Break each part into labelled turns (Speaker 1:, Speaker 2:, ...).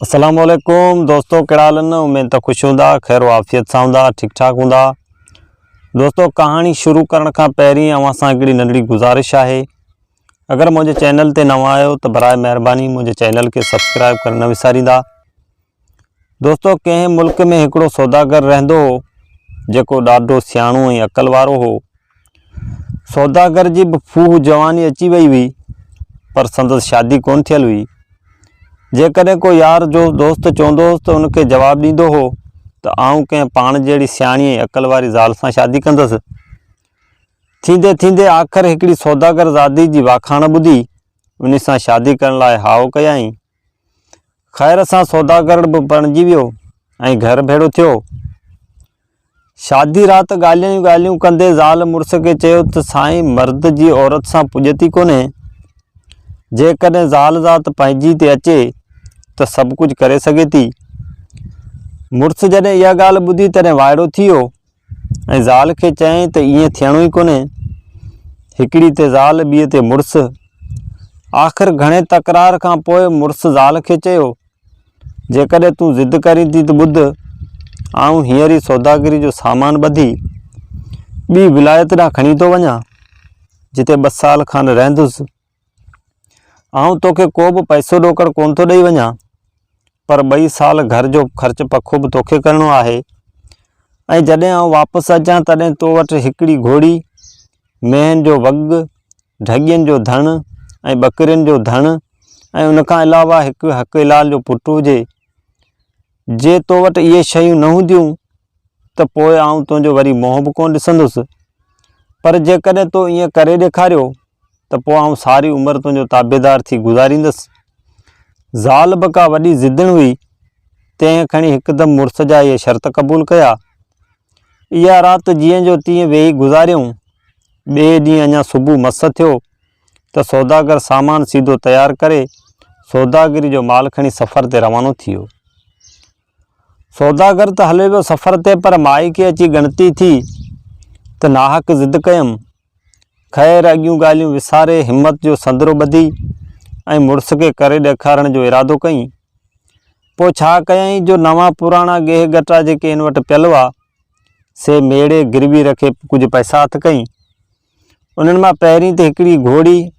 Speaker 1: अस्सलामुअलैकुम दोस्तों, कहिड़ा हाल आहिनि। उमेद त ख़ुशि हूंदा, ख़ैर आफ़ियत सां हूंदा, ठीक ठाक हूंदा। दोस्तों, कहानी शुरू करण खां पहिरीं अवां सां हिकिड़ी नंढड़ी गुज़ारिश आहे। अगर मुझे चैनल ते नवां आहियो त बराए महिरबानी मुझे चैनल के सब्सक्राइब करण न विसारींदा। दोस्तों, कंहिं मुल्क में हिकिड़ो सौदागर रहंदो हो जेको ॾाढो सियाणो ऐं अकल वारो हो। सौदागर जी बि फूह जवानी अची वई हुई, पर संदसि शादी कोन थियल हुई। जेकॾहिं को यार जो दोस्त चवंदो हुउसि त उनखे जवाबु ॾींदो हो त आऊं कंहिं पाण जहिड़ी सियाणी ऐं अकल वारी ज़ाल सां शादी कंदसि। थींदे थींदे आख़िर हिकिड़ी सौदागर ज़ादी जी वाखाण ॿुधी उन सां शादी करण लाइ हाओ कयाईं। ख़ैर सां सौदागर बि बणिजी वियो ऐं घर भेड़ो थियो। शादी राति ॻाल्हियूं ॻाल्हियूं कंदे ज़ाल मुड़ुस खे चयो त साईं, मर्द जी औरत सां पुॼती कोन्हे। जेकॾहिं ज़ाल ज़ात पंहिंजी ते अचे त सभु कुझु करे सघे थी। मुड़ुस जॾहिं इहा ॻाल्हि ॿुधी तॾहिं वाइड़ो थी वियो ऐं ज़ाल खे चयईं त ईअं थियणो ई कोन्हे। हिकिड़ी ते ज़ाल, ॿिए ते मुड़ुस। आख़िर घणे तकरार खां पोइ मुड़ुस ज़ाल खे चयो, जेकॾहिं तूं ज़िद करीं थी त ॿुध, आऊं हींअर ई सौदागरी जो सामान ॿधी ॿी विलायत ॾांहुं खणी थो वञा, जिते 2 साल खनि रहंदुसि। आऊं तोखे को बि पैसो ॾोकड़ कोन थो ॾेई वञा, पर 2 साल घर जो ख़र्च पखो बि तोखे करिणो आहे। ऐं जॾहिं आऊं वापसि अचां तॾहिं तो वटि हिकिड़ी घोड़ी, मेहनि जो वॻु, ढॻियुनि जो धणु ऐं ॿकरियुनि जो धणु ऐं उनखां अलावा हिकु हक़लाल जो पुटु हुजे। जे तो वटि इहे शयूं न हूंदियूं त पोइ आऊं तुंहिंजो वरी मुंहुं बि कोन ॾिसंदुसि। पर जेकॾहिं तो ईअं करे ॾेखारियो त पोइ आऊं सारी उमिरि तुंहिंजो ताबेदार थी गुज़ारींदुसि। ज़ाल बि का वॾी ज़िदण हुई, तंहिं खणी हिकदमि मुड़ुस जा इहे शर्त क़बूल कया। इहा राति जीअं जो तीअं वेही गुज़ारियऊं। ॿिए ॾींहुं अञा सुबुह मस थियो त सौदागर सामान सीधो तयारु करे सौदागरी जो माल खणी सफ़र ते रवानो थी वियो। सौदागर त हले वियो सफ़र ते, पर माई खे अची ॻणती थी त नाहक ज़िद कयमि। ख़ैर अॻियूं ॻाल्हियूं विसारे हिमत जो संदरो ॿधी ऐं मुड़ुस खे करे ॾेखारण जो इरादो कईं। पोइ छा कयईं जो नवां पुराणा गेह गटा जेके हिन वटि पियल हुआ से मेड़े गिरवी रखे कुझु पैसा हथ कईं। उन्हनि मां पहिरीं त हिकिड़ी घोड़ी,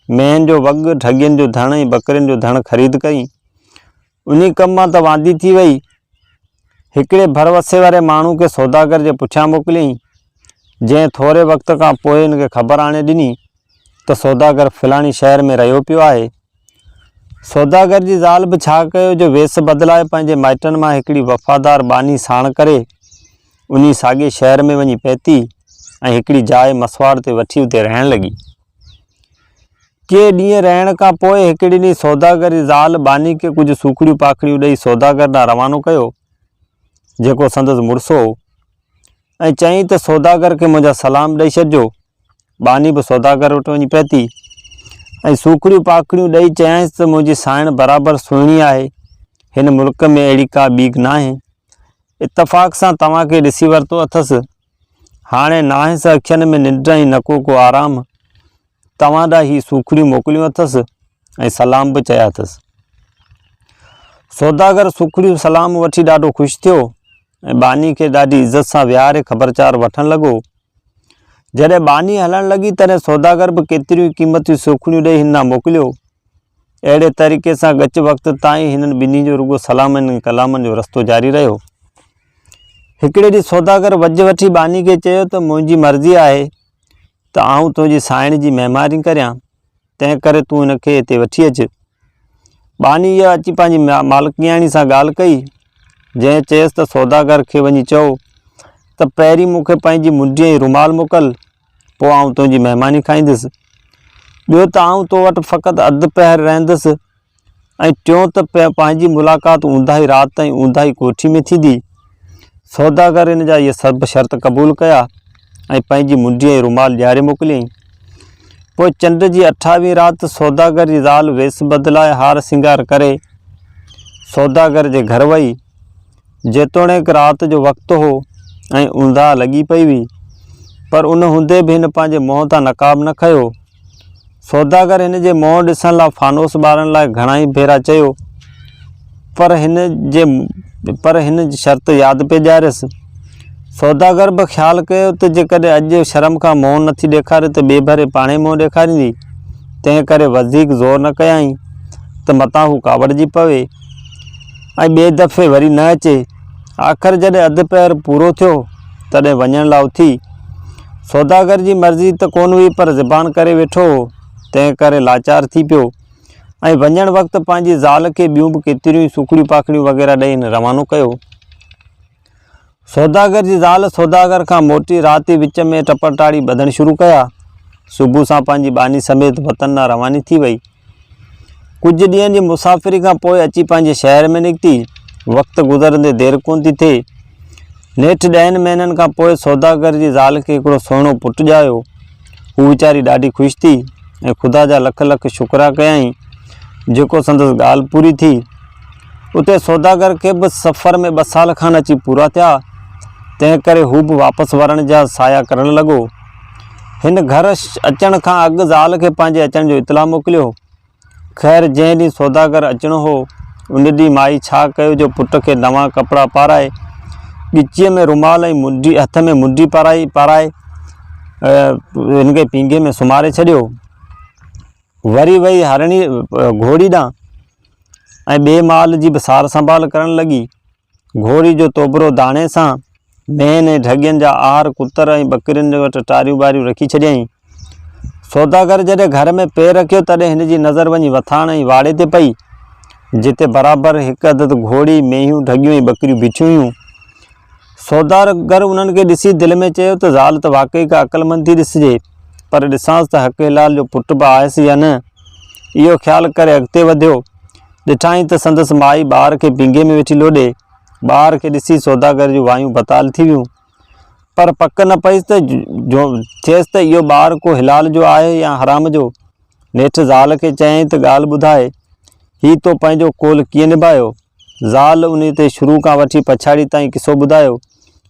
Speaker 1: मेहनि जो वॻु, ढॻियुनि जो धणु ऐं ॿकरियुनि जो धणु ख़रीद कईं। उन कम मां त वांदी थी वई। हिकिड़े भरवसे वारे माण्हू खे सौदागर जे पुठियां मोकिलियईं, जंहिं थोरे वक़्त खां पोइ हिनखे ख़बर आणे ॾिनी त सौदागर फलाणी शहर में रहियो पियो आहे। सौदागर जी ज़ाल बि छा कयो जो वेस बदिलाए पंहिंजे माइटनि मां हिकिड़ी वफ़ादार बानी साण करे उन साॻे शहर में वञी पहुती ऐं हिकिड़ी जाइ मसवाड़ ते वठी उते रहण लॻी। के ॾींहं रहण खां पोइ हिकिड़े ॾींहुं सौदागर जी ज़ाल बानी खे कुझु सूखड़ियूं पाखड़ियूं ॾेई सौदागर ॾांहुं रवानो कयो, जेको संदसि मुड़ुस हो, ऐं चयईं त सौदागर खे मुंहिंजा सलाम ॾेई छॾिजो। बानी बि सौदागर वटि वञी पहुती ऐं सूखड़ियूं पाखड़ियूं ॾेई चयांसि त मुंहिंजी साइण बराबरि सुहिणी आहे। हिन मुल्क में अहिड़ी का ॿी नाहे। इतफ़ाक़ सां तव्हांखे ॾिसी वरितो अथसि। हाणे नाहिस अखियुनि में निंड ऐं न को आराम। तव्हां ॾांहुं ही सूखड़ियूं मोकिलियूं अथसि ऐं सलाम बि चया अथसि। सौदागर सूखड़ियूं सलाम वठी ॾाढो ख़ुशि थियो ऐं बानी खे ॾाढी इज़त सां विहारे ख़बरचार वठणु लॻो। जॾहिं बानी हलणु लॻी तॾहिं सौदागर बि केतिरियूं क़ीमती सूखड़ियूं ॾेई हिन ॾांहुं मोकिलियो। अहिड़े तरीक़े सां गच वक़्त ताईं हिननि ॿिन्ही जो रुॻो सलामनि ऐं कलामनि जो रस्तो जारी रहियो। हिकिड़े ॾींहुं सौदागर वज वठी बानी खे चयो त मुंहिंजी मर्ज़ी आहे त आऊं तुंहिंजी साइण जी महिमानी करियां, तंहिं करे तूं हिनखे हिते वठी अचु। बानी इहा अची पंहिंजी मालकियाणी सां ॻाल्हि कई, जंहिं चयसि त सौदागर खे वञी चओ त पहिरीं मूंखे पंहिंजी मुंडी ऐं रुमाल मोकल, पोइ आऊं तुंहिंजी महिमानी खाईंदुसि। ॿियो त आऊं तो वटि फ़क़ति अधु पहर रहंदुसि ऐं टियों त पंहिंजी मुलाक़ात ऊंदाही राति ताईं ऊंदाही कोठी में थींदी। सौदागर हिन जा इहे सभु शर्त क़बूल कया ऐं पंहिंजी मुंडी ऐं रुमाल ॾियारे मोकिलियईं। पोइ चंड जी 28वीं राति सौदागर जी ज़ाल वेस बदिलाए हार सिंगार करे सौदागर जे घर वई। जेतोणीकि राति जो वक़्तु हो ऐं ऊंदहि लॻी पई हुई, पर उन हूंदे बि हिन पंहिंजे मुंहं तां नक़ाब न खयो। सौदागर हिन जे मुंहुं ॾिसण लाइ फानोस ॿारण लाइ घणा ई भेरा चयो, पर हिन शर्त यादि पे ॾियारियसि। सौदागर बि ख़्यालु कयो त जेकॾहिं अॼु शर्म खां मोह नथी ॾेखारे त ॿिए भरे पाणे मोह ॾेखारींदी। तंहिं करे वधीक ज़ोर न कयाईं त मतां हू कावड़जी पवे ऐं ॿिए दफ़े वरी न अचे। आख़िर जॾहिं अधु पैर पूरो थियो तॾहिं वञण लाइ उथी। सौदागर जी मर्ज़ी त कोन हुई पर ज़बान करे वेठो हो, तंहिं करे लाचार थी पियो ऐं वञण वक़्तु पंहिंजी ज़ाल खे ॿियूं बि केतिरियूं सुखड़ियूं पाखड़ियूं वग़ैरह ॾेई रवानो कयो। सौदागर जी ज़ाल सौदागर खां मोटी राति विच में टपरटाड़ी ॿधणु शुरू कया। सुबुह सां पंहिंजी बानी समेत वतन ॾांहुं रवानी थी वई। कुझु ॾींहंनि जी मुसाफ़िरी खां पोइ अची पंहिंजे शहर में निकिती। वक़्तु गुज़रंदे देरि कोन थी थिए। नेठि 10 महीननि खां पोइ सौदागर जी ज़ाल खे हिकिड़ो सुहिणो पुटु ॼायो। हू वीचारी ॾाढी ख़ुशि थी ऐं ख़ुदा जा लख लख शुक्रा कयाईं जेको संदसि ॻाल्हि पूरी थी। उते सौदागर खे बि सफ़र में 2 साल खनि अची पूरा थिया। तंहिं करे हू बि वापसि वरण जा साया करणु लॻो। हिन घर अचण खां अॻु ज़ाल खे पंहिंजे अचण जो इतला मोकिलियो। ख़ैर जंहिं ॾींहुं सौदागर अचिणो हो उन ॾींहुं माई छा कयो जो पुट खे नवां कपिड़ा पाराए, ॻिचीअ में रुमाल ऐं हथ में मुंडी पाराए हिनखे पींघे में सुम्हारे छॾियो। वरी वई हरणी घोड़ी ॾांहुं ऐं ॿिए माल जी बि सार संभाल करणु लॻी। घोड़ी जो तोबरो दाणे सां मेन ऐं ढॻियनि जा आहार कुतर ऐं ॿकरियुनि वटि टारियूं ॿारियूं रखी छॾियईं। सौदागर जॾहिं घर में पेर रखियो तॾहिं हिन जी नज़र वञी वथाण ऐं वाड़े ते पई, जिते बराबरि हिकु अदद घोड़ी, मेहियूं, ढॻियूं ऐं ॿकरियूं बिठियूं हुयूं। सौदागर उन्हनि खे ॾिसी दिलि में चयो त ज़ाल त वाक़ई का अक़लमंद थी ॾिसिजे, पर ॾिसांसि त हक़ हिलाल जो पुटु बि आयसि या न। इहो ख़्यालु करे अॻिते वधियो। ॾिठाई त संदसि माई ॿार खे पींघे में वेठी लोॾे। ॿार खे ॾिसी सौदागर जूं वायूं बताल थी वियूं, पर पक न पईसि त थियसि त इहो ॿारु को हिलाल जो आहे या हराम जो। नेठि ज़ाल खे चयईं त ॻाल्हि ॿुधाए, हीउ तो पंहिंजो कोल कीअं निभायो। ज़ाल उन ते शुरू खां वठी पछाड़ी ताईं किसो ॿुधायो।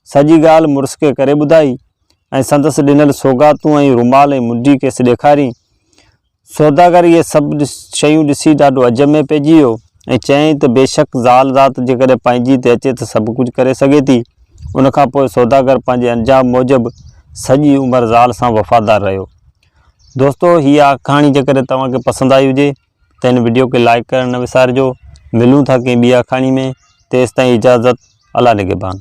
Speaker 1: सॼी ॻाल्हि मुड़ुस खे करे ॿुधाई ऐं संदसि ॾिनल सौगातूं ऐं रुमाल ऐं मुंडी खेसि ॾेखारी। सौदागर इहे सभु शयूं ॾिसी ॾाढो अजब में पइजी वियो ऐं चयईं त बेशक ज़ाल ज़ात जेकॾहिं पंहिंजी ते अचे त सभु कुझु करे सघे थी। उनखां पोइ सौदागर पंहिंजे अंजाम मूजिबि सॼी उमिरि ज़ाल सां वफ़ादार रहियो। दोस्तो हीअ कहाणी जेकॾहिं तव्हांखे पसंदि आई हुजे त हिन वीडियो खे लाइक करणु न विसारिजो। मिलूं था कंहिं ॿी कहाणी में। तेसिताईं इजाज़त। अल्लाह निगहबान।